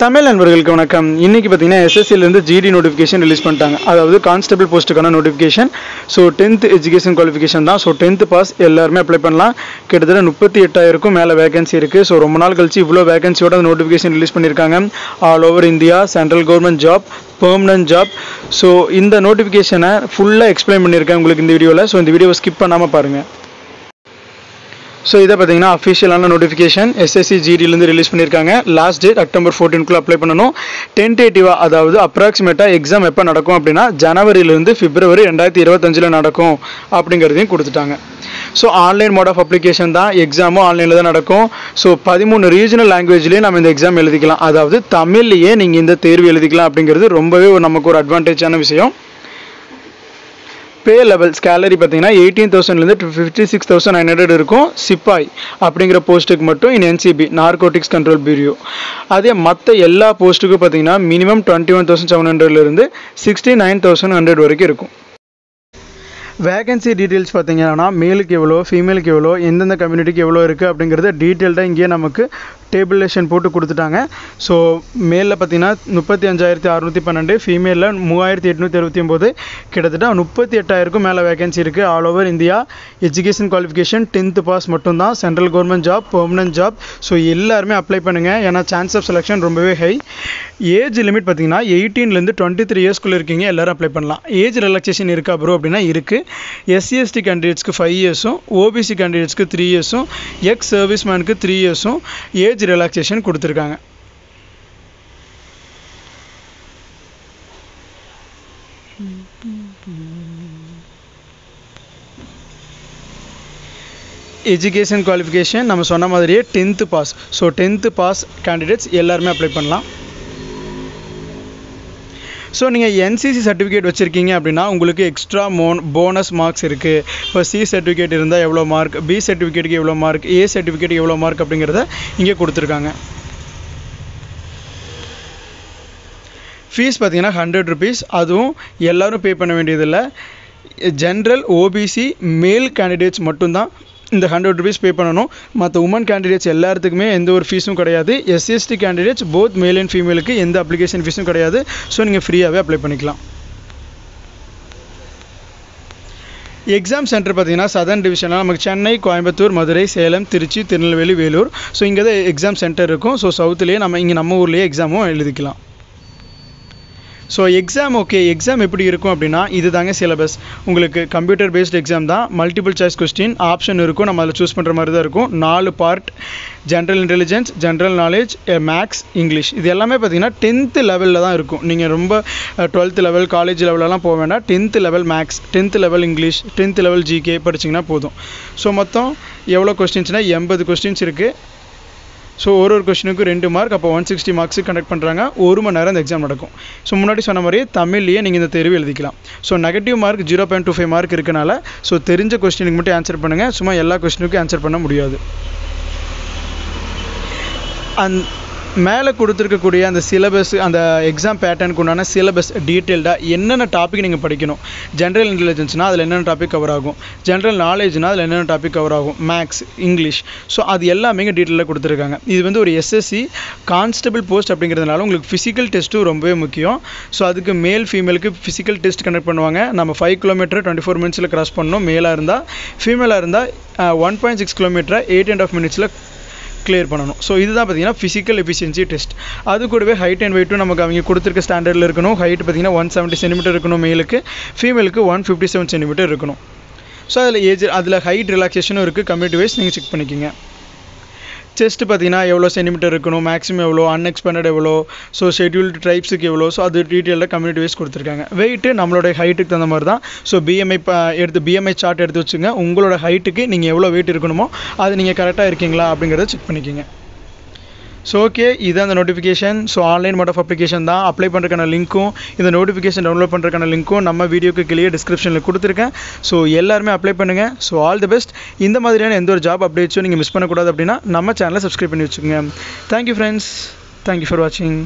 தமிழ் நண்பர்களுக்கு வணக்கம். இன்னைக்கு பார்த்தீங்கன்னா எஸ்எஸ்சிலேருந்து ஜிடி நோட்டிஃபிகேஷன் ரிலீஸ் பண்ணிட்டாங்க. அதாவது கான்ஸ்டபிள் போஸ்ட்டுக்கான notification. So 10th education qualification தான். ஸோ 10th பாஸ் எல்லாருமே அப்ளை பண்ணலாம். கிட்டத்தட்ட 38,000க்கும் மேலே வேகன்சி இருக்குது. ஸோ ரொம்ப நாள் கழிச்சு இவ்வளோ வேகன்சியோட அந்த நோட்டிஃபிகேஷன் ரிலீஸ் பண்ணியிருக்காங்க. All over India, central government job, permanent job. So இந்த நோட்டிஃபிகேஷனை ஃபுல்லாக எக்ஸ்பிளைன் பண்ணியிருக்கேன் உங்களுக்கு இந்த வீடியோவில். ஸோ இந்த வீடியோவை ஸ்கிப் பண்ணாமல் பாருங்கள். ஸோ இதை பார்த்தீங்கன்னா அஃபிஷியலான நோட்டிஃபிகேஷன் எஸ்எஸ்சி ஜிடிலேருந்து ரிலீஸ் பண்ணியிருக்காங்க. லாஸ்ட் டேட் October 14 அப்ளை பண்ணணும். டென்டேட்டிவாக, அதாவது அப்ராக்சிமேட்டாக எக்ஸாம் எப்போ நடக்கும் அப்படின்னா ஜனவரியிலேருந்து பிப்ரவரி 2025 நடக்கும் அப்படிங்கிறதையும் கொடுத்துட்டாங்க. So online mode of application தான். எக்ஸாமும் ஆன்லைனில் தான் நடக்கும். ஸோ 13 ரீஜனல் லாங்குவேஜ்லேயே நம்ம இந்த எக்ஸாம் எழுதிக்கலாம். அதாவது தமிழ்லேயே நீங்கள் இந்த தேர்வு எழுதிக்கலாம் அப்படிங்கிறது ரொம்பவே நமக்கு ஒரு அட்வான்டேஜான விஷயம். பே லெவல் ஸ்கேலரி பார்த்தீங்கன்னா 18,000லேருந்து 56,900 இருக்கும். சிப்பாய் அப்படிங்கிற போஸ்ட்டுக்கு மட்டும் என்சிபி, நார்கோட்டிக்ஸ் கண்ட்ரோல் பியூரோ. அதே மற்ற எல்லா போஸ்ட்டுக்கும் பார்த்தீங்கன்னா மினிமம் 21,700லேருந்து 69,100 வரைக்கும் இருக்கும். வேகன்சி டீட்டெயில்ஸ் பார்த்தீங்கன்னா மேலுக்கு எவ்வளோ, ஃபீமேலுக்கு எவ்வளோ, எந்தெந்த கம்யூனிட்டிக்கு எவ்வளோ இருக்குது அப்படிங்கிறத டீட்டெயில்டாக இங்கேயே நமக்கு டேபிளேஷன் போட்டு கொடுத்துட்டாங்க. ஸோ மேலில் பார்த்தீங்கன்னா 35,612, ஃபீமேலில் 3,869, கிட்டத்தட்ட 38,000க்கும் மேலே வேகன்சி இருக்குது. All over India. Education qualification 10th pass மட்டும்தான். Central government job, permanent job. So எல்லாருமே அப்ளை பண்ணுங்கள். ஏன்னா சான்ஸ் ஆஃப் செலெக்ஷன் ரொம்பவே ஹை. ஏஜ் லிமிட் பார்த்தீங்கன்னா 18லேருந்து 23 இயர்ஸ்க்குள்ளே இருக்கீங்க எல்லாரும் அப்ளை பண்ணலாம். ஏஜ் ரிலாக்ஸேஷன் இருக்கா ப்ரோ அப்படின்னா இருக்குது. SC/ST கேண்டிடேட்ஸ்க்கு 5 இயர்ஸும், OBC கேண்டிடேட்ஸ்க்கு 3 இயர்ஸும், எக்ஸ் சர்வீஸ்மேனுக்கு 3 இயர்ஸும் ஏஜ் ரிலாக்ஸேஷன் கொடுத்துருக்காங்க. எஜுகேஷன் குவாலிஃபிகேஷன் நம்ம சொன்ன மாதிரியே 10th pass. So 10th pass candidates எல்லாருமே அப்ளை பண்ணலாம். ஸோ நீங்கள் NCC சர்டிஃபிகேட் வச்சுருக்கீங்க அப்படின்னா உங்களுக்கு எக்ஸ்ட்ரா போனஸ் மார்க்ஸ் இருக்குது. இப்போ C சர்டிஃபிகேட் இருந்தால் எவ்வளோ மார்க், B சர்டிஃபிகேட்டுக்கு எவ்வளோ மார்க், A சர்டிஃபிகேட்டுக்கு எவ்வளோ மார்க் அப்படிங்கிறத இங்கே கொடுத்துருக்காங்க. ஃபீஸ் பார்த்தீங்கன்னா 100 rupees. அதுவும் எல்லோரும் பே பண்ண வேண்டியதில்லை. ஜென்ரல், OBC, மேல் கேண்டிடேட்ஸ் மட்டும்தான் இந்த 100 rupees பே பண்ணணும். மற்ற உமன் கேண்டிடேட்ஸ் எல்லாத்துக்குமே எந்த ஒரு ஃபீஸும் கிடையாது. SC/ST candidates both male and ஃபீமேலுக்கு எந்த அப்ளிகேஷன் ஃபீஸும் கிடையாது. ஸோ நீங்கள் ஃப்ரீயாகவே அப்ளை பண்ணிக்கலாம். எக்ஸாம் சென்டர் பார்த்தீங்கன்னா சதர்ன் டிவிஷனில் நமக்கு சென்னை, கோயம்புத்தூர், மதுரை, சேலம், திருச்சி, திருநெல்வேலி, வேலூர். ஸோ இங்கே தான் எக்ஸாம் சென்டர் இருக்கும். ஸோ சவுத்துலேயே நம்ம ஊர்லேயே எக்ஸாமும் எழுதிக்கலாம். ஸோ எக்ஸாம் எக்ஸாம் எப்படி இருக்கும் அப்படின்னா இது தாங்க சிலபஸ். உங்களுக்கு கம்ப்யூட்டர் பேஸ்ட் எக்ஸாம் தான். மல்டிபிள் சாய்ஸ் கொஸ்டின் ஆப்ஷன் இருக்கும். நம்ம அதில் சூஸ் பண்ணுற மாதிரி தான் இருக்கும். 4 part: general intelligence, general knowledge, maths, English. இது எல்லாமே பார்த்தீங்கன்னா 10th லெவலில் தான் இருக்கும். நீங்கள் ரொம்ப 12th லெவல், காலேஜ் லெவலெலாம் போக வேண்டாம். 10th level maths, 10th level English, 10th level GK படிச்சிங்கன்னா போதும். ஸோ மொத்தம் எவ்வளோ கொஸ்டின்ஸ்னால் 80 கொஸ்டின்ஸ் இருக்குது. ஸோ ஒரு கொஸ்டினுக்கு 2 மார்க். அப்போ 160 மார்க்ஸு கண்டக்ட் பண்ணுறாங்க. 1 மணி நேரம் இந்த எக்ஸாம் நடக்கும். ஸோ முன்னாடி சொன்ன மாதிரியே தமிழ்லேயே நீங்கள் இந்த தேர்வு எழுதிக்கலாம். ஸோ நெகட்டிவ் மார்க் 0.25 மார்க் இருக்கனால ஸோ தெரிஞ்ச கொஸ்டினுக்கு மட்டும் ஆன்சர் பண்ணுங்கள். சும்மா எல்லா கொஸ்டினுக்கும் ஆன்சர் பண்ண முடியாது. மேலே கொடுத்துருக்கக்கூடிய அந்த சிலபஸ், அந்த எக்ஸாம் பேட்டர்னுக்கு உண்டான சிலபஸ் டீட்டெயில்டாக என்னென்ன டாபிக் நீங்கள் படிக்கணும். ஜென்ரல் இன்டெலிஜென்ஸ்னால் அதில் என்னென்ன டாபிக் கவர் ஆகும், ஜென்ரல் நாலேஜ்னால் அதில் என்னென்ன டாபிக் கவர் ஆகும், மேக்ஸ், இங்கிலீஷ். ஸோ அது எல்லாமே இங்கே டீட்டெயிலாக கொடுத்துருக்காங்க. இது வந்து ஒரு SSC கான்ஸ்டபிள் போஸ்ட் அப்படிங்கிறதுனால உங்களுக்கு ஃபிசிக்கல் டெஸ்ட்டும் ரொம்பவே முக்கியம். ஸோ அதுக்கு மேல் ஃபீமேலுக்கு ஃபிசிக்கல் டெஸ்ட் கண்டக்ட் பண்ணுவாங்க. நம்ம 5 கிலோமீட்டர் 24 மினிட்ஸில் கிராஸ் பண்ணணும் மேலாக இருந்தால். ஃபீமேலாக இருந்தால் 1.6 கிலோமீட்டர் 8.5 மினிட்ஸில் கிளியர் பண்ணணும். ஸோ இதுதான் பார்த்தீங்கன்னா ஃபிசிக்கல் எஃபிஷியன்சி டெஸ்ட். அது கூடவே ஹைட் அண்ட் வெயிட்டும் நமக்கு அவங்க கொடுத்துருக்க ஸ்டாண்டர்டில் இருக்கணும். ஹைட் பார்த்தீங்கன்னா 170 சென்டிமீட்டர் இருக்கணும் மேலுக்கு, ஃபீமேலுக்கு 157 சென்டிமீட்டர் இருக்கணும். ஸோ அதில் ஹைட் ரிலாக்ஸேஷனும் இருக்குது. கம்யூனிட்டி வைஸ் நீங்கள் செக் பண்ணிக்கோங்க. செஸ்ட் பார்த்தீங்கன்னா எவ்வளோ சென்டிமீட்டர் இருக்கணும், மேக்ஸிமம் எவ்வளோ, அன்எக்ஸ்பேண்டட் எவ்வளோ, ஸோ ஷெட்யூல்டு ட்ரைப்ஸுக்கு எவ்வளோ. ஸோ அது டீட்டெயிலாக கம்யூனிட்டி வைஸ் கொடுத்துருக்காங்க. வெயிட்டு நம்மளோட ஹைட்டுக்கு தகுந்த மாதிரி தான். ஸோ BMI சார்ட் எடுத்து வச்சுங்க. உங்களோட ஹைட்டுக்கு நீங்கள் எவ்வளோ வெயிட் இருக்கணுமோ அது நீங்கள் கரெக்டாக இருக்கீங்களா அப்படிங்கிறத செக் பண்ணிக்கோங்க. ஸோ இதுதான் அந்த notification. So online mode of application தான். அப்ளை பண்ணுறதுக்கான லிங்க்கும் இந்த நோட்டிஃபிகேஷன் டவுன்லோட் பண்ணுறதுக்கான லிங்க்கும் நம்ம வீடியோக்கு கீழே டிஸ்கிரிப்ஷனில் கொடுத்துருக்கேன். ஸோ எல்லாருமே அப்ளை பண்ணுங்கள். So all the best. இந்த மாதிரியான எந்த ஒரு ஜாப் அப்டேட்ஸும் நீங்கள் மிஸ் பண்ணக்கூடாது அப்படின்னா நம்ம சேனலை சப்ஸ்கிரைப் பண்ணி வச்சுக்கோங்க. Thank you friends. தேங்க்யூ ஃபார் வாட்சிங்.